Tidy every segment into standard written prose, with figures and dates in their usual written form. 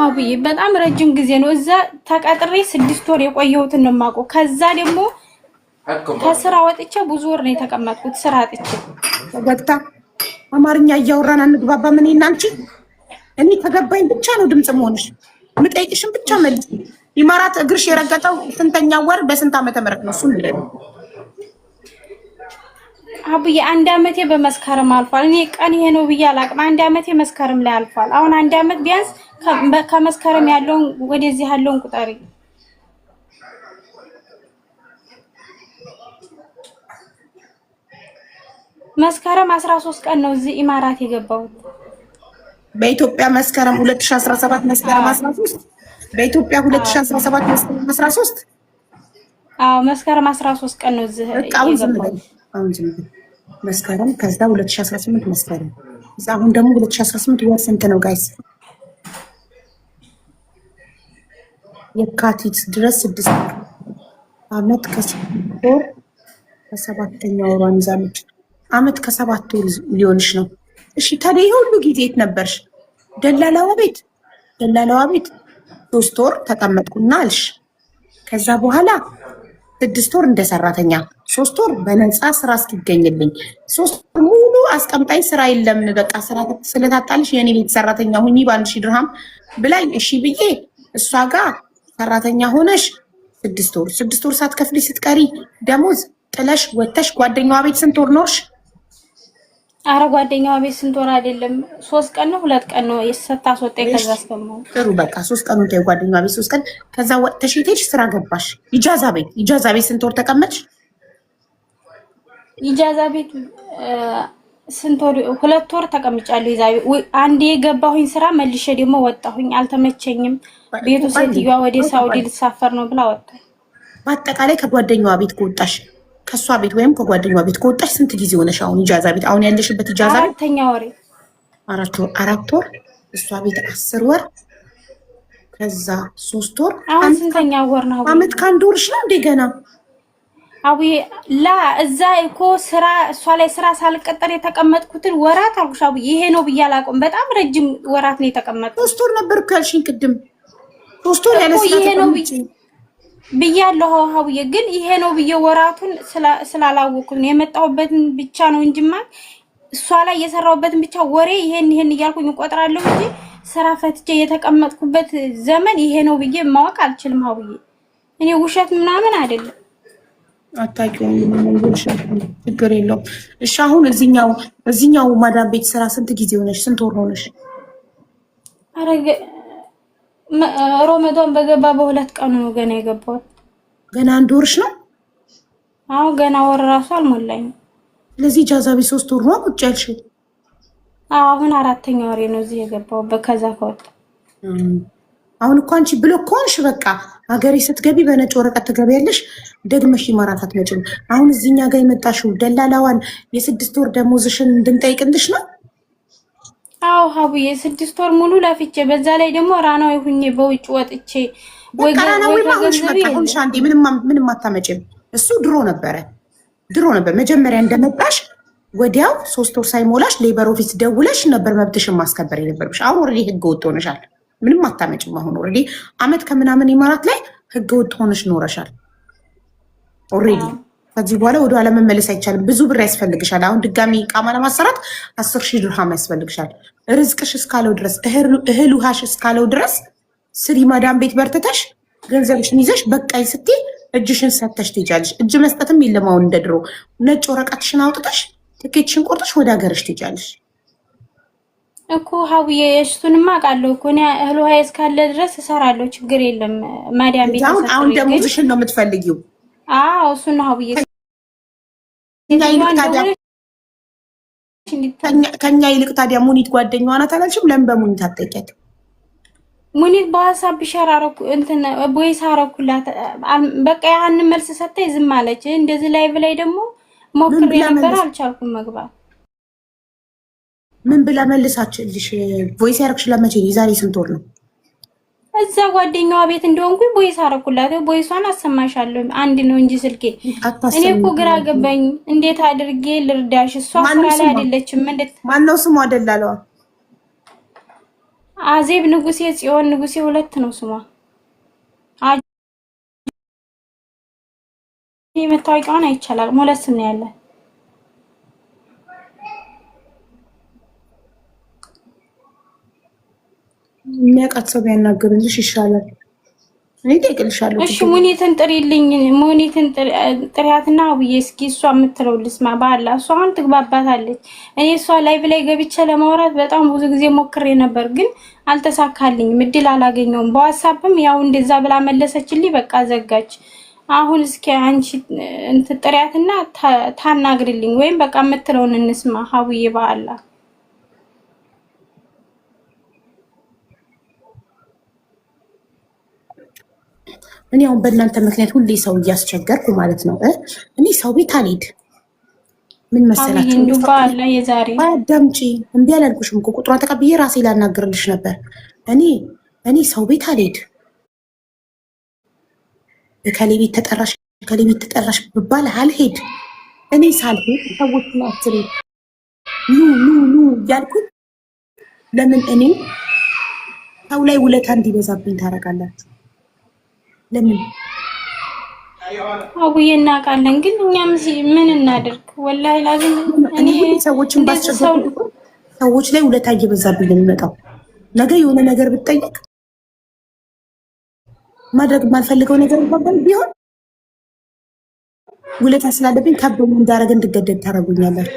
አብይ በጣም ረጅም ጊዜ ነው እዛ ተቀጥሬ 6 ወር የቆየሁትን ነው የማውቀው። ከዛ ደግሞ ከስራ ወጥቼ ብዙ ወር ነው የተቀመጥኩት ስራ አጥቼ። ወጣ አማርኛ እያወራን አንግባባ። ምን እናንቺ እኔ ተገባኝ ብቻ ነው ድምጽ መሆንሽ። ምጠይቅሽን ብቻ መልስ። ኢማራት እግርሽ የረገጠው ስንተኛ ወር በስንት ዓመተ ምህረት ነው? እሱን ልደም አብዬ 1 አመቴ በመስከረም አልፏል። እኔ ቀን ይሄ ነው ብዬ አላቅም። 1 አመቴ መስከረም ላይ አልፏል። አሁን 1 አመት ቢያንስ ከመስከረም ያለውን ወደዚህ ያለውን ቁጠሪ። መስከረም 13 ቀን ነው እዚህ ኢማራት የገባሁት። በኢትዮጵያ መስከረም 2017 መስከረም 13 በኢትዮጵያ 2017 መስከረም 13 መስከረም 13 ቀን ነው እዚህ የገባሁት። አሁን መስከረም ከዛ 2018 መስከረም እዛ አሁን ደግሞ 2018 ወር ስንት ነው ጋይስ? የካቲት ድረስ 6 አመት ከሰባተኛው ወር አንዛለች። አመት ከ7 ወር ሊሆንሽ ነው። እሺ ታዲያ ይሄ ሁሉ ጊዜ የት ነበርሽ? ደላላዋ ቤት 3 ወር ተቀመጥኩና አልሽ። ከዛ በኋላ 6 ወር እንደ ሰራተኛ 3 ወር በነፃ ስራ እስኪገኝልኝ 3 ወር ሙሉ አስቀምጣኝ ስራ የለም በቃ ስራ ስለታጣልሽ የኔ ቤት ሰራተኛ ሁኚ በ1000 ድርሃም ብላኝ እሺ ብዬ እሷ ጋር ሰራተኛ ሆነሽ 6 ወር ሳትከፍሊ ስትቀሪ ደሞዝ ጥለሽ ወተሽ ጓደኛዋ ቤት ስንት ወር ኖርሽ? አረ ጓደኛዋ ቤት ስንት ወር አይደለም 3 ቀን ነው 2 ቀን ነው የሰታስወጣኝ። ከዛ አስከማው ጥሩ በቃ 3 ቀን ነው ጓደኛዋ ቤት 3 ቀን። ከዛ ወጥተሽ ሄድሽ ስራ ገባሽ። ኢጃዛ ቤት ስንት ወር ተቀመጥሽ? ኢጃዛ ቤት ስንት ወር 2 ወር ተቀምጫለሁ። ይዛቤ አንዴ የገባሁኝ ስራ መልሼ ደግሞ ወጣሁኝ። አልተመቸኝም። ቤቱ ሴትዮዋ ወደ ሳውዲ ልትሳፈር ነው ብላ ወጣሁ። በአጠቃላይ ከጓደኛዋ ቤት ከወጣሽ ከሷ ቤት ወይም ከጓደኛዋ ቤት ከወጣሽ ስንት ጊዜ ሆነሽ? አሁን ኢጃዛ ቤት አሁን ያለሽበት ኢጃዛ ቤት 4ኛ ወሬ 4 ወር እሷ ቤት 10 ወር ከዛ 3 ወር አሁን ስንተኛ ወር ነው? አመት ከአንድ ወርሽ ነው እንደገና አብዬ ላ እዛ እኮ ስራ እሷ ላይ ስራ ሳልቀጠር የተቀመጥኩትን ወራት አልኩሽ አብዬ። ይሄ ነው ብዬ አላውቅም። በጣም ረጅም ወራት ነው የተቀመጥኩት። 3 ወር ነበር እኮ ያልሽኝ ቅድም። 3 ወር ያለ ስራ ይሄ ነው ብያለሁ አብዬ። ግን ይሄ ነው ብዬ ወራቱን ስላላወኩኝ የመጣሁበትን ብቻ ነው እንጂማ እሷ ላይ የሰራሁበትን ብቻ ወሬ ይሄን እያልኩኝ እቆጥራለሁ እንጂ ስራ ፈትቼ የተቀመጥኩበት ዘመን ይሄ ነው ብዬ ማወቅ አልችልም አብዬ። እኔ ውሸት ምናምን አይደለም። አታውቂውም ችግር የለውም። እሺ አሁን እዚህኛው ማዳም ቤት ስራ ስንት ጊዜ ሆነሽ? ስንት ወር ሆነሽ? አረገ ሮመዳን በገባ በ2 ቀኑ ነው ገና የገባሁት። ገና 1 ወርሽ ነው? አዎ ገና ወር ራሱ አልሞላኝም። ስለዚህ ኢጃዛ ቤት 3 ወር ነው ቁጭ ያልሽው? አሁን 4ኛ ወሬ ነው እዚህ የገባው በከዛ ከወጣ። አሁን እኮ አንቺ ብሎክ ከሆንሽ በቃ ሀገሬ ስትገቢ በነጭ ወረቀት ትገቢያለሽ። ደግመሽ ኢማራት አትመጭም። አሁን እዚህኛ ጋር የመጣሽው ደላላዋን የ6 ወር ደሞዝሽን እንድንጠይቅልሽ ነው? አዎ ሀቡዬ 6 ወር ሙሉ ለፍቼ በዛ ላይ ደግሞ ራናዊ ሁኜ በውጭ ወጥቼ ወይ ሻንዴ ምንም አታመጭም። እሱ ድሮ ነበር መጀመሪያ እንደመጣሽ ወዲያው 3 ወር ሳይሞላሽ ሌበር ኦፊስ ደውለሽ ነበር መብትሽን ማስከበር የነበርብሽ። አሁን ኦልሬዲ ህገ ወጥ ሆነሻል። ምንም አታመጭም። አሁን ኦልሬዲ አመት ከምናምን ኢማራት ላይ ህገ ወጥ ሆነሽ ኖረሻል ኦልሬዲ። ከዚህ በኋላ ወደ ኋላ መመለስ አይቻልም። ብዙ ብር ያስፈልግሻል። አሁን ድጋሚ ቃማ ለማሰራት 10,000 ድርሃም ያስፈልግሻል። ርዝቅሽ እስካለው ድረስ እህል ውሃሽ እስካለው ድረስ ስሪ ማዳም ቤት በርትተሽ ገንዘብሽን ይዘሽ በቃኝ ስትይ እጅሽን ሰተሽ ትሄጃለሽ። እጅ መስጠትም የለም አሁን እንደ ድሮ። ነጭ ወረቀትሽን አውጥተሽ ትኬትሽን ቆርጠሽ ወደ ሀገርሽ ትሄጃለሽ እኮ ሀቡዬ። እሱንማ አውቃለሁ እኮ እኔ እህል ውሃ እስካለ ድረስ እሰራለሁ። ችግር የለም ማዳም ቤት። አሁን ደሞዝሽን ነው የምትፈልጊው? አዎ እሱን ነው ሀቡዬ። ከኛ ይልቅ ታዲያ ሙኒት ጓደኛዋ ናት አላልሽም? ለምን በሙኒት አትጠይቂያትም? ሙኒት በሀሳብ ሸራረኩ እንትን ቦይስ አረኩላት። በቃ ያን መልስ ሰጠኝ ዝም አለች። እንደዚህ ላይቭ ላይ ደግሞ ሞክሬ ነበር አልቻልኩም መግባት። ምን ብላ መልሳችልሽ? ቮይስ ያረክሽ ለመቼ ነው? የዛሬ ስንት ወር ነው? እዛ ጓደኛዋ ቤት እንደሆንኩኝ ቦይስ አረኩላት። ቦይሷን አሰማሻለሁ። አንድ ነው እንጂ ስልኬ። እኔ እኮ ግራ ገባኝ። እንዴት አድርጌ ልርዳሽ? እሷ ስራ ላይ አይደለችም። እንዴት ማነው ስሟ? ደላለዋ አዜብ ንጉሴ፣ ጽዮን ንጉሴ 2 ነው ስሟ። መታወቂያውን አይቻላል። ሞለስ ነው ያለ። የሚያውቃት ሰው ቢያናግርልሽ ይሻላል። እኔ እጠይቅልሻለሁ። እሺ ሙኒትን ጥሪልኝ። ሙኒትን ጥሪያትና አብዬ እስኪ እሷ የምትለው ልስማ። ባላ እሷ አሁን ትግባባታለች። እኔ እሷ ላይቭ ላይ ገብቼ ለማውራት በጣም ብዙ ጊዜ ሞክሬ ነበር፣ ግን አልተሳካልኝም። እድል አላገኘውም። በዋትስአፕም ያው እንደዛ ብላ መለሰችልኝ። በቃ ዘጋች። አሁን እስኪ አንቺ ጥሪያትና ታናግርልኝ፣ ወይም በቃ የምትለውን እንስማ። ሀቡዬ ባላ እኔ አሁን በእናንተ ምክንያት ሁሌ ሰው እያስቸገርኩ ማለት ነው። እኔ ሰው ቤት አልሄድ። ምን መሰላችሁ? ባላ የዛሬ አዳምጪ። እምቢ አላልኩሽም እኮ ቁጥሯን ተቀብዬ ራሴ ላናግርልሽ ነበር። እኔ ሰው ቤት አልሄድ። ከሌ ቤት ተጠራሽ ከሌ ቤት ተጠራሽ ብባል አልሄድ። እኔ ሳልሄድ ሰዎች ናቸው ኑ እያልኩኝ ለምን እኔ ሰው ላይ ውለታ እንዲበዛብኝ ታደርጋላችሁ? ለምን አውዬ እናውቃለን፣ ግን እኛም ምን እናድርግ? ወላሂ ላዝም እኔ ሰዎችን ባስቸገሩ ሰዎች ላይ ውለታ እየበዛብኝ ነው የሚመጣው። ነገ የሆነ ነገር ብትጠይቅ ማድረግ የማልፈልገው ነገር ቢሆን ውለታ ስላለብኝ ከብዶኝ እንዳደረገ እንድገደድ ታደርጉኛላችሁ።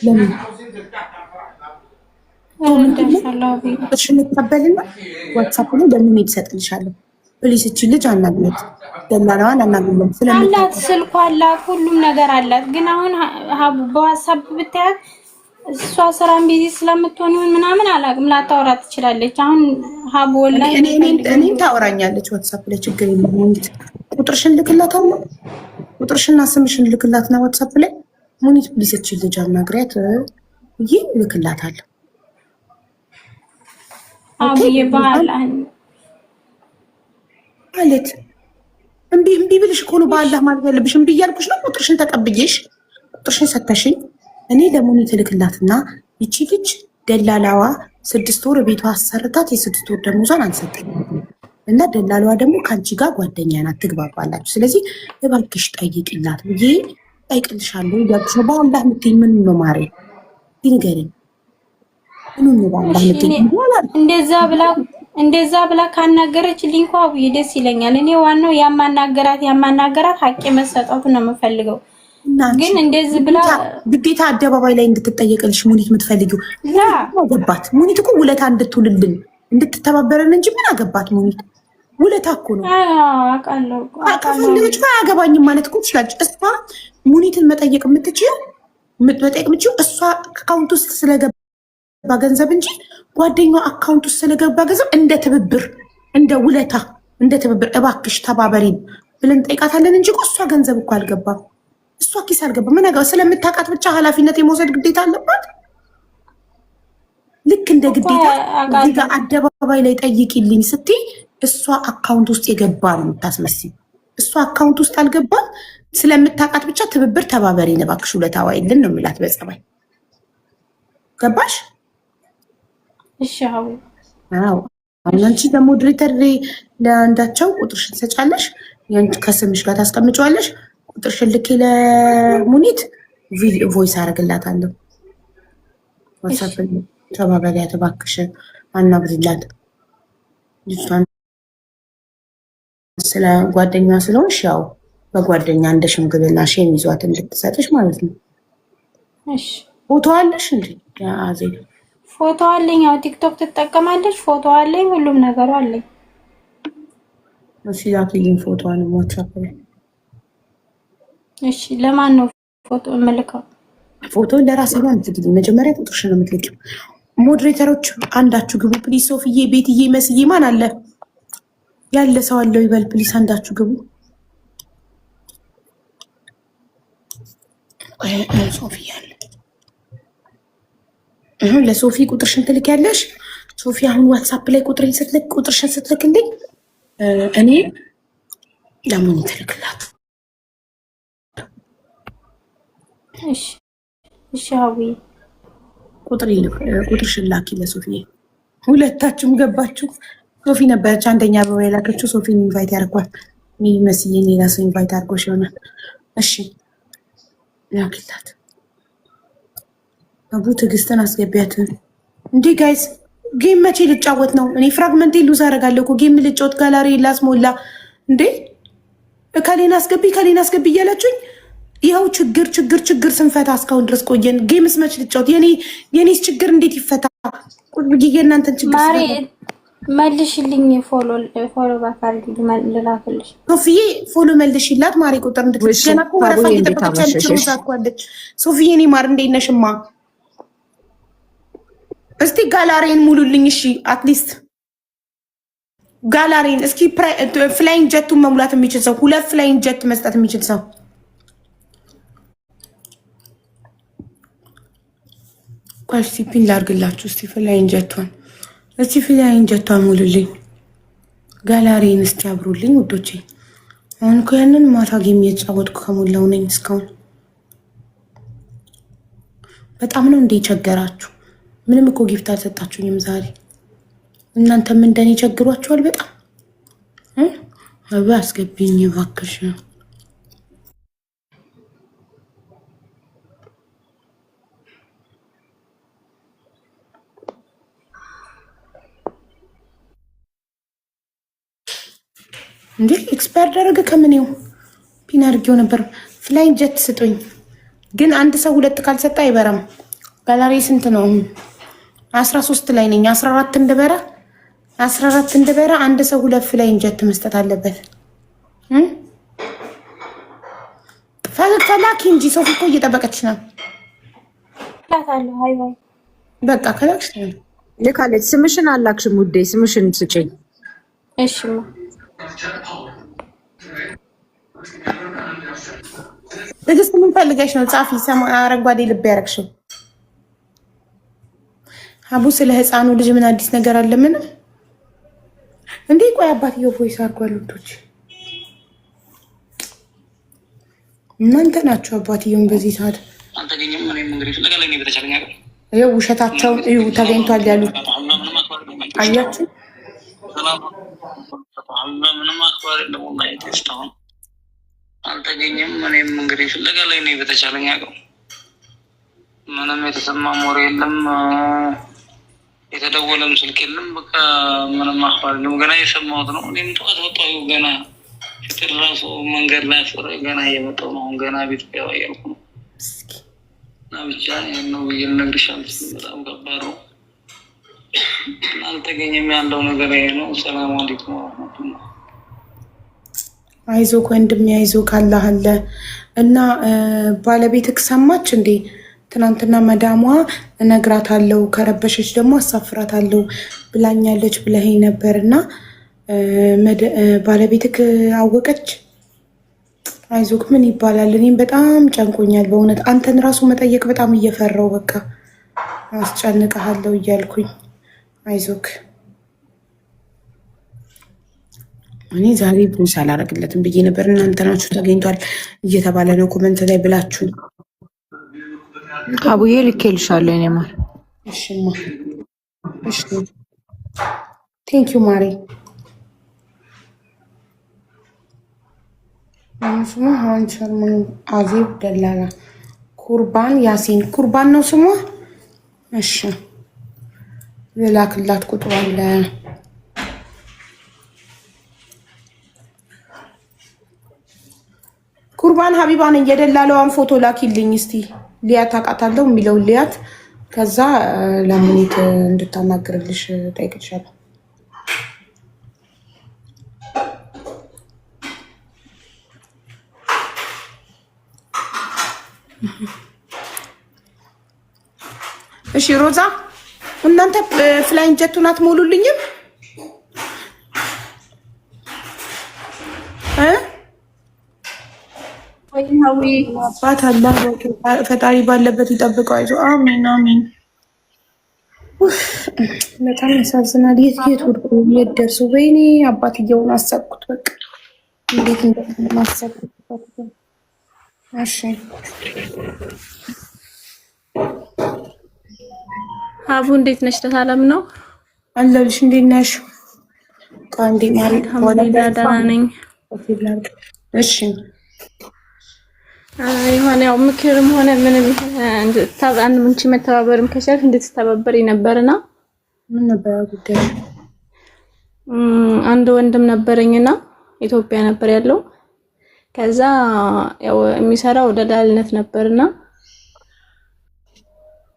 ለምን እሺን ተቀበልና ዋትስአፕ ላይ ለምን ይሰጥልሻለሁ? ፕሊስ እቺ ልጅ አናግረት፣ ደላላዋን አናግረት። አላት ስልኳ አላት፣ ሁሉም ነገር አላት። ግን አሁን በዋትስአፕ ብታያት እሷ ስራን ቢዚ ስለምትሆን ይሁን ምናምን አላውቅም፣ ላታወራ ትችላለች። አሁን ሀቡ ወላሂ እኔ ታወራኛለች ዋትስአፕ ላይ ችግር የለም። ሙኒት ቁጥርሽን ልክላታለሁ፣ ቁጥርሽና ስምሽን ልክላትና ዋትስአፕ ላይ ሙኒት ፕሊስ እቺ ልጅ አናግሪያት ብዬ ልክላታለሁ። አብዬ ባህል ማለት እምቢ ብልሽ እኮ ነው በአላህ ማለት ያለብሽ። እምቢ እያልኩሽ ነው። ቁጥርሽን ተቀብዬሽ ቁጥርሽን ሰተሽኝ እኔ ለሙኒት ልክላትና ይቺ ልጅ ደላላዋ 6 ወር ቤቷ አሰርታት የ6 ወር ደሞዟን አንሰጠኝ እና ደላላዋ ደግሞ ከአንቺ ጋር ጓደኛ ናት፣ ትግባባላችሁ። ስለዚህ እባክሽ ጠይቅላት ብዬ ጠይቅልሻለሁ እያልኩሽ ነው። በአላህ የምትይኝ ምን ነው ማሬ? ይንገሪኝ። ምኑን ነው በአላህ የምትይኝ? እንደዛ ብላ ካናገረች ሊንኳ አብዬ ደስ ይለኛል። እኔ ዋናው ያማናገራት ሀቄ መሰጠቱ ነው የምፈልገው። ግን እንደዚህ ብላ ግዴታ አደባባይ ላይ እንድትጠየቅልሽ ሙኒት የምትፈልጊው አገባት? ሙኒት እኮ ውለታ እንድትውልልን እንድትተባበረን እንጂ ምን አገባት? ሙኒት ውለታ እኮ ነው። ከፈለገች አያገባኝም ማለት እኮ ትችላለች። እሷ ሙኒትን መጠየቅ የምትችይው እሷ አካውንት ውስጥ ስለገባ ገንዘብ እንጂ ጓደኛዋ አካውንት ውስጥ ስለገባ ገንዘብ እንደ ትብብር እንደ ውለታ እንደ ትብብር እባክሽ ተባበሪን ብለን ጠይቃታለን እንጂ እሷ ገንዘብ እኮ አልገባም። እሷ ኪስ አልገባም። ምን ስለምታውቃት ብቻ ኃላፊነት የመውሰድ ግዴታ አለባት። ልክ እንደ ግዴታ እዚህ ጋር አደባባይ ላይ ጠይቂልኝ ስትይ እሷ አካውንት ውስጥ የገባ ነው የምታስመስል። እሷ አካውንት ውስጥ አልገባም። ስለምታውቃት ብቻ ትብብር ተባበሪን እባክሽ ውለታ ዋይልን ነው የሚላት በጸባይ። ገባሽ? እሺ አዎ። አንቺ ደግሞ ሞዴሬተር ለአንዳቸው ቁጥርሽን ትሰጫለሽ፣ ከስምሽ ጋር ታስቀምጫዋለሽ። ቁጥርሽን ልኬ ለሙኒት ቮይስ አደርግላታለሁ። ዋትስአፕ ተባበሪያት እባክሽ አናግሪላት ልጅቷን። ስለ ጓደኛ ስለሆንሽ ያው በጓደኛ እንደ ሽምግልና ሼም ይዟት እንድትሰጥሽ ማለት ነው። እሺ ፎቶ አለሽ እንዴ? አዜብ ፎቶ አለኝ። ያው ቲክቶክ ትጠቀማለች። ፎቶ አለኝ፣ ሁሉም ነገር አለኝ። እሺ ላኪልኝ ፎቶዋን ዋትስአፕ ላይ። እሺ ለማን ነው ፎቶ የምልከው? ፎቶ ለራሴ ነው እንግዲህ መጀመሪያ ቁጥርሽን ነው የምትልኪው። ሞዴሬተሮች አንዳችሁ ግቡ ፕሊስ። ሶፊዬ፣ ቤትዬ፣ መስዬ ማን አለ ያለ ሰው አለው ይበል ፕሊስ። አንዳችሁ ግቡ። ሶፊ አለ ለሶፊ ቁጥርሽን ትልኪያለሽ። ሶፊ አሁን ዋትስአፕ ላይ ቁጥርሽን ስትልክልኝ እኔ ለሙኒ ትልክላት። እሺ ሀዊ ቁጥርሽን ላኪ ለሶፊ ሁለታችሁም ገባችሁ። ሶፊ ነበረች አንደኛ አበባ የላከችው። ሶፊን ኢንቫይት ያደርጓል። እኔ መስዬ ሌላ ሰው ኢንቫይት አድርጎሽ ይሆናል። እሺ ላክላት። አቡ ትዕግስትን አስገቢያት። እንዴ ጋይዝ ጌም መቼ ልጫወት ነው? እኔ ፍራግመንቴ ሉዝ አደርጋለሁ እኮ ጌም ልጫወት ጋላሪ ላስሞላ እንዴ ከሌን አስገቢ እያላችሁኝ ይኸው ችግር ስንፈታ እስካሁን ድረስ ቆየን። ጌምስ መች ልጫወት? የኔስ ችግር እንዴት ይፈታ? የእናንተን ችግር ማሪ መልሽልኝ። ፎሎ ባካል ልላክልሽ። ሶፊዬ ፎሎ መልሽላት። ማሪ ቁጥር እንድትገና እኮ ወረፋ እየጠበቀች ሮዛኳለች። ሶፊዬ እኔ ማር እንዴት ነሽማ? እስቲ ጋላሪን ሙሉልኝ። እሺ አትሊስት ጋላሪን እስኪ ፍላይንግ ጀቱን መሙላት የሚችል ሰው 2 ፍላይንግ ጀት መስጠት የሚችል ሰው ኳልሲ ፒን ላርግላችሁ። እስቲ ፍላይንግ ጀቷን ሙሉልኝ። ጋላሪን እስቲ አብሩልኝ ውዶቼ። አሁን እኮ ያንን ማታ ጌም እየተጫወትኩ ከሞላው ነኝ እስካሁን። በጣም ነው እንደ ቸገራችሁ። ምንም እኮ ጊፍት አልሰጣችሁኝም ዛሬ። እናንተም እንደኔ ቸግሯችኋል በጣም። አስገቢኝ እባክሽ። እንዴ ኤክስፓየር ደረገ። ከምኔው ፒን አድርጌው ነበር። ፍላይንግ ጀት ስጡኝ። ግን አንድ ሰው 2 ካልሰጠ አይበራም። ጋላሪ ስንት ነው? 13 ላይ ነኝ። 14 እንድበራ አንድ ሰው 2 ፍላይንግ ጀት መስጠት አለበት። ፈላኪ እንጂ ሶፊ እኮ እየጠበቀች ነው። በቃ ከላክሽ ልካለች። ስምሽን አላክሽም ውዴ፣ ስምሽን ስጭኝ። እሺ ትዕግስት ምን ፈልገሽ ነው? ጻፊ። አረንጓዴ ልብ ያረግሽው አቡ። ስለ ህፃኑ ልጅ ምን አዲስ ነገር አለ? ምን እንዴ? ቆይ አባትየው ቮይስ አድርጓል። ውዶች እናንተ ናችሁ አባትየውን በዚህ ሰዓት ይኸው ውሸታቸውን እዩ። ተገኝቷል ያሉት አያችሁ። ምንም አክባሪ ደግሞ አልተገኘም። እኔም እንግዲህ ፍለጋ ላይ ነው። በተቻለኝ አቅም ምንም የተሰማ ወሬ የለም፣ የተደወለም ስልክ የለም። በቃ ምንም አክባሪ ነው። ገና የሰማሁት ነው። እኔም ጠዋት ወጣሁ። ገና ፍቅር ራሱ መንገድ ላይ አስወራ ገና እየመጣሁ ነው። አሁን ገና ቤት ገባ እያልኩ ነው። እና ብቻ ይህን ነው ብዬ ልነግርሽ አልችልም። በጣም ከባድ ነው። አልተገኘም ያለው ነገር ይሄ ነው። ሰላም አለይኩም ወራህመቱላህ። አይዞህ ወንድሜ አይዞህ ካላህ አለ እና ባለቤትህ ሰማች እንዴ? ትናንትና መዳሟ እነግራታለሁ ከረበሸች ደግሞ አሳፍራታለሁ ብላኛለች ብለኸኝ ነበር እና ባለቤትህ አወቀች? አይዞህ ምን ይባላል። እኔም በጣም ጨንቆኛል በእውነት አንተን ራሱ መጠየቅ በጣም እየፈራው በቃ አስጨንቀሃለሁ እያልኩኝ አይዞክ። እኔ ዛሬ ቡስ አላረግለትም ብዬ ነበር። እናንተ ናችሁ ተገኝቷል እየተባለ ነው ኮመንት ላይ ብላችሁ። አቡዬ ልኬልሻለሁ እኔ ማር። እሺማ እሺ ቴንኪዩ ማሪ። ስሙ ሀንቸርማን አዜብ ደላላ ኩርባን ያሲን ኩርባን ነው ስሟ። እሺ ልላክላት ቁጥሩ አለ። ኩርባን ሀቢባን እየደላለዋን ፎቶ ላኪልኝ እስቲ። ሊያት አውቃታለሁ የሚለውን ሊያት ከዛ ለሙኒት እንድታናግርልሽ ጠይቅሻለሁ። እሺ ሮዛ እናንተ ፍላይንግ ጀቱን አትሞሉልኝም? አባት አላህ ፈጣሪ ባለበት ይጠብቀው። አይዞህ። አሚን አሚን። በጣም ያሳዝናል። የት ወድቆ የት ደርሶ። ወይኔ አባትየውን አሰብኩት። በቃ እንዴት እንደማሰብኩት። እሺ አቡ እንዴት ነሽ? ሰላም ነው አለልሽ እንዴት ነሽ? ቃንዲ ማለት አልሐምዱሊላህ ደህና ነኝ። እሺ የሆነ ያው ምክርም ሆነ ምንም አንድ ምንጭ መተባበርም ከቻልሽ እንድትተባበሪ ነበርና ምን ነበር ጉዳይ? አንድ ወንድም ነበረኝና ኢትዮጵያ ነበር ያለው። ከዛ ያው የሚሰራው ደላልነት ነበርና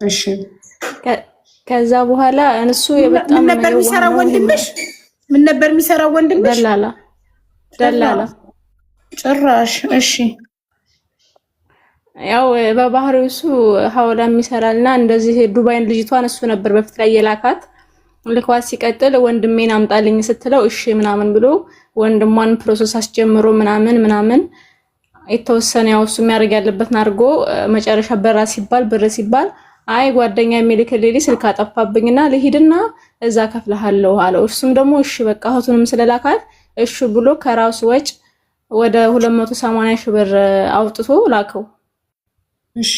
እሺ ከዛ በኋላ እነሱ በጣም ምን ነበር የሚሰራው ወንድምሽ? ምን ነበር የሚሰራው ወንድምሽ? ደላላ ጭራሽ። እሺ ያው በባህሪው እሱ ሐዋላ የሚሰራልና እንደዚህ ዱባይን ልጅቷን እሱ ነበር በፊት ላይ የላካት። ልኳት ሲቀጥል ወንድሜን አምጣልኝ ስትለው እሺ ምናምን ብሎ ወንድሟን ፕሮሰስ አስጀምሮ ምናምን የተወሰነ ያው እሱ የሚያደርግ ያለበትን አድርጎ መጨረሻ ብር ሲባል አይ ጓደኛ የሚልክልኝ ስልክ አጠፋብኝና ልሂድና እዛ ከፍለሃለሁ አለው። እሱም ደግሞ እሺ በቃ እህቱንም ስለላካት እሺ ብሎ ከራሱ ወጭ ወደ 280 ሺህ ብር አውጥቶ ላከው። እሺ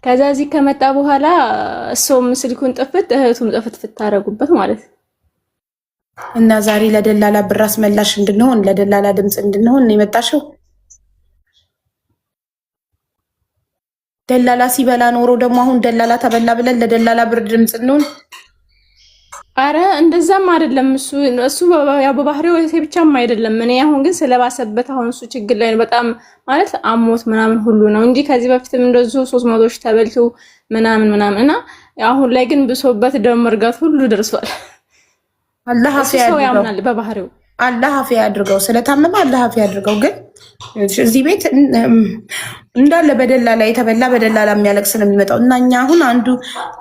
ከዛ እዚህ ከመጣ በኋላ እሱም ስልኩን ጥፍት እህቱም ጥፍት ታረጉበት ማለት እና ዛሬ ለደላላ ብር አስመላሽ እንድንሆን ለደላላ ድምጽ እንድንሆን ነው የመጣሽው። ደላላ ሲበላ ኖሮ ደግሞ አሁን ደላላ ተበላ ብለን ለደላላ ብር ድምጽ እንሆን? አረ እንደዛም አይደለም። እሱ ያው በባህሪው ብቻም አይደለም። እኔ አሁን ግን ስለባሰበት አሁን እሱ ችግር ላይ በጣም ማለት አሞት ምናምን ሁሉ ነው እንጂ ከዚህ በፊትም እንደዚሁ 300 ሺህ ተበልቶ ምናምን እና አሁን ላይ ግን ብሶበት ደም መርጋት ሁሉ ደርሷል። አላህ አፊያ ያምናል በባህሪው። አላህ አፊያ ያድርገው። ስለታመመ አላህ አፊያ ያድርገው። ግን እዚህ ቤት እንዳለ በደላላ የተበላ በደላላ የሚያለቅስ ነው የሚመጣው። እና እኛ አሁን አንዱ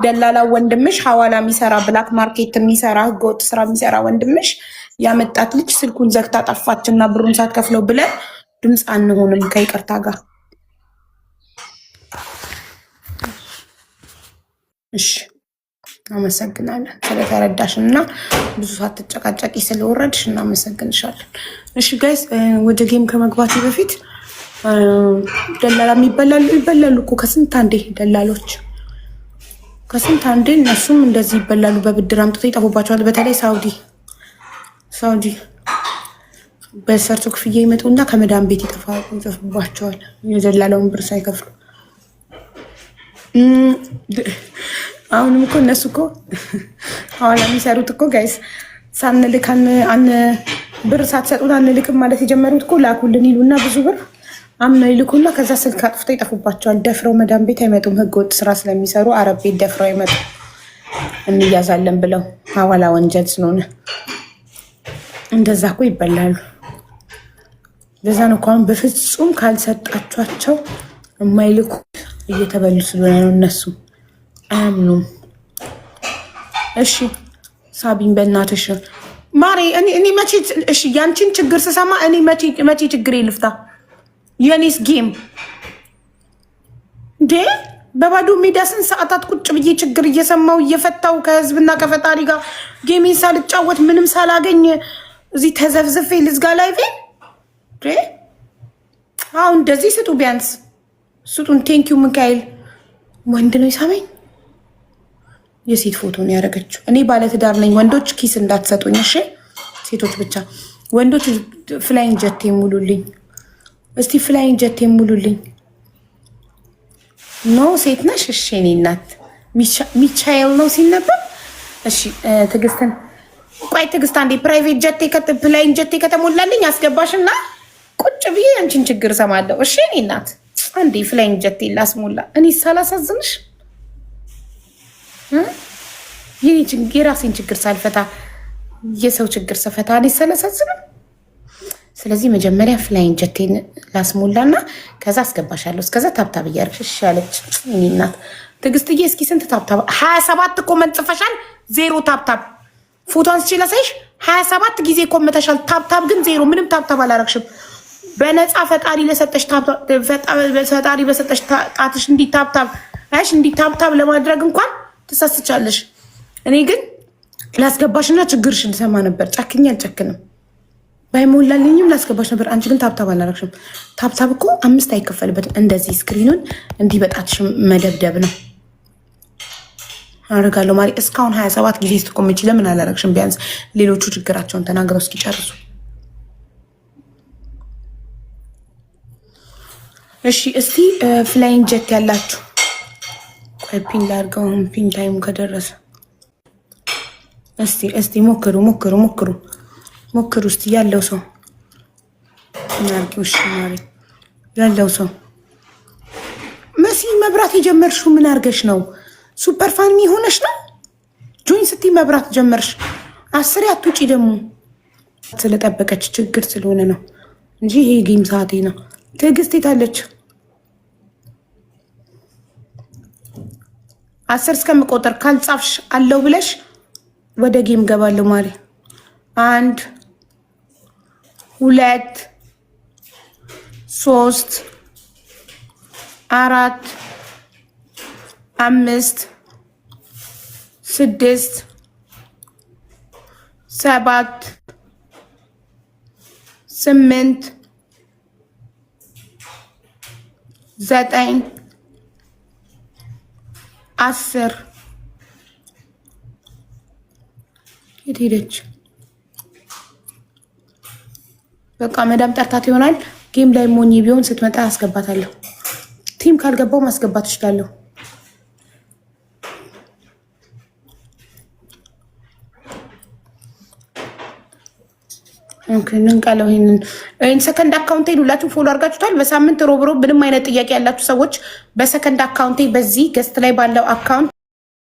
ደላላ ወንድምሽ ሐዋላ የሚሰራ ብላክ ማርኬት የሚሰራ ህገወጥ ስራ የሚሰራ ወንድምሽ ያመጣት ልጅ ስልኩን ዘግታ ጠፋችና ብሩን ሳትከፍለው ብለን ድምፅ አንሆንም ከይቅርታ ጋር። እሺ አመሰግናለን ስለተረዳሽን እና ብዙ ሳትጨቃጨቂ ስለወረድሽ እናመሰግንሻለን። እሺ ጋይስ ወደ ጌም ከመግባቴ በፊት ደላላ ይበላሉ እኮ ከስንት አንዴ ደላሎች ከስንት አንዴ እነሱም እንደዚህ ይበላሉ። በብድር አምጥተው ይጠፉባቸዋል። በተለይ ሳውዲ በሰርቶ ክፍያ ይመጡና ከመዳን ቤት ይጠፉባቸዋል የደላላውን ብር ሳይከፍሉ። አሁንም እኮ እነሱ እኮ ሐዋላ የሚሰሩት እኮ ጋይስ ሳንልክ ብር ሳትሰጡን አንልክም ማለት የጀመሩት እኮ ላኩልን ይሉና ብዙ ብር አምነው ይልኩና ከዛ ስልክ አጥፍተው ይጠፉባቸዋል። ደፍረው መዳን ቤት አይመጡም። ህገወጥ ስራ ስለሚሰሩ አረብ ቤት ደፍረው አይመጡም እንያዛለን ብለው ሐዋላ ወንጀል ስለሆነ እንደዛ እኮ ይበላሉ። ለዛ ነው እኮ አሁን በፍጹም ካልሰጣቸዋቸው የማይልኩ እየተበሉ ስለሆነ ነው እነሱ አያምኑም። እሺ ሳቢን በእናትሽ ማሬ እኔ መቼ እሺ ያንቺን ችግር ስሰማ እኔ መቼ ችግር ልፍታ? የኔስ ጌም እንዴ በባዶ ሜዳ ስንት ሰዓታት ቁጭ ብዬ ችግር እየሰማው እየፈታው ከህዝብና ከፈጣሪ ጋር ጌሜን ሳልጫወት ምንም ሳላገኝ እዚህ ተዘፍዝፌ ልዝጋ ላይፌ እንዴ? አሁን እንደዚህ ስጡ፣ ቢያንስ ስጡን። ቴንኪው ሚካኤል ወንድ ነው ይሳመኝ። የሴት ፎቶ ነው ያደረገችው። እኔ ባለትዳር ነኝ። ወንዶች ኪስ እንዳትሰጡኝ እሺ፣ ሴቶች ብቻ። ወንዶች ፍላይንግ ጀት ሙሉልኝ እስቲ፣ ፍላይንግ ጀት ሙሉልኝ። ኖ ሴት ነሽ? እሺ እኔ እናት ሚቻኤል ነው ሲነበር። እሺ ትዕግስትን ቆይ፣ ትዕግስት አንዴ ፕራይቬት ጀት ፍላይንግ ጀት ከተሞላልኝ አስገባሽና ቁጭ ብዬ አንቺን ችግር ሰማለሁ። እሺ እኔ እናት አንዴ ፍላይንግ ጀት ላስሞላ። እኔ ሳላሳዝንሽ የራሴን ችግር ሳልፈታ የሰው ችግር ስፈታ እኔ ሳላሳዝንም። ስለዚህ መጀመሪያ ፍላይንግ ጀቴን ላስሞላና ከዛ አስገባሻለሁ። እስከዛ ታብታብ እያደረግሽ ያለች እኔ እናት ትዕግስትዬ። እስኪ ስንት ታብታብ? 27 እኮ መንጽፈሻል፣ ዜሮ ታብታብ። ፎቶ አንስቼ ላሳይሽ። 27 ጊዜ ኮመተሻል፣ ታብታብ ግን ዜሮ። ምንም ታብታብ አላረግሽም። በነፃ ፈጣሪ ለሰጠሽ ፈጣሪ በሰጠሽ ጣትሽ እንዲ ታብታብ ለማድረግ እንኳን ትሳስቻለሽ። እኔ ግን ላስገባሽና ችግርሽን ሰማ ነበር። ጨክኜ አልጨክንም። ባይሞላልኝም ላስገባሽ ነበር። አንቺ ግን ታብታብ አላረግሽም። ታብታብ እኮ 5 አይከፈልበትም። እንደዚህ ስክሪኑን እንዲህ በጣትሽ መደብደብ ነው። አደርጋለሁ ማሪ። እስካሁን 27 ጊዜ ስትቆምጪ ለምን አላረግሽም? ቢያንስ ሌሎቹ ችግራቸውን ተናግረው እስኪጨርሱ። እሺ እስቲ ፍላይንግ ጀት ያላችሁ ቆይ ፒን ላድርገው። ፒን ታይሙ ከደረሰ እስቲ ሞክሩ እስቲ ያለው ሰው ናርኪውሽ ማሪ ያለው ሰው መሲ መብራት የጀመርሽው ምን አድርገሽ ነው? ሱፐር ፋን ሆነሽ ነው? ጆይን ስቲ መብራት ጀመርሽ። 10 አትውጪ ደግሞ ስለጠበቀች ችግር ስለሆነ ነው እንጂ ይሄ ጌም ሰዓቴ ነው። ትዕግስት የታለች? 10 እስከምቆጥር ካልጻፍሽ አለው ብለሽ ወደ ጌም ገባለሁ ማሪ። 1 2 3 4 5 6 7 8 9 10 የት ሄደች? በቃ መዳም ጠርታት ይሆናል። ጌም ላይ ሞኝ ቢሆን ስትመጣ አስገባታለሁ። ቲም ካልገባው ማስገባት እችላለሁ። ኦኬ እንንቀለው። ይሄን ሰከንድ አካውንቴን ሁላችሁ ፎሎ አድርጋችሁታል። በሳምንት ሮብ ምንም አይነት ጥያቄ ያላችሁ ሰዎች በሰከንድ አካውንቴ በዚህ ገስት ላይ ባለው አካውንት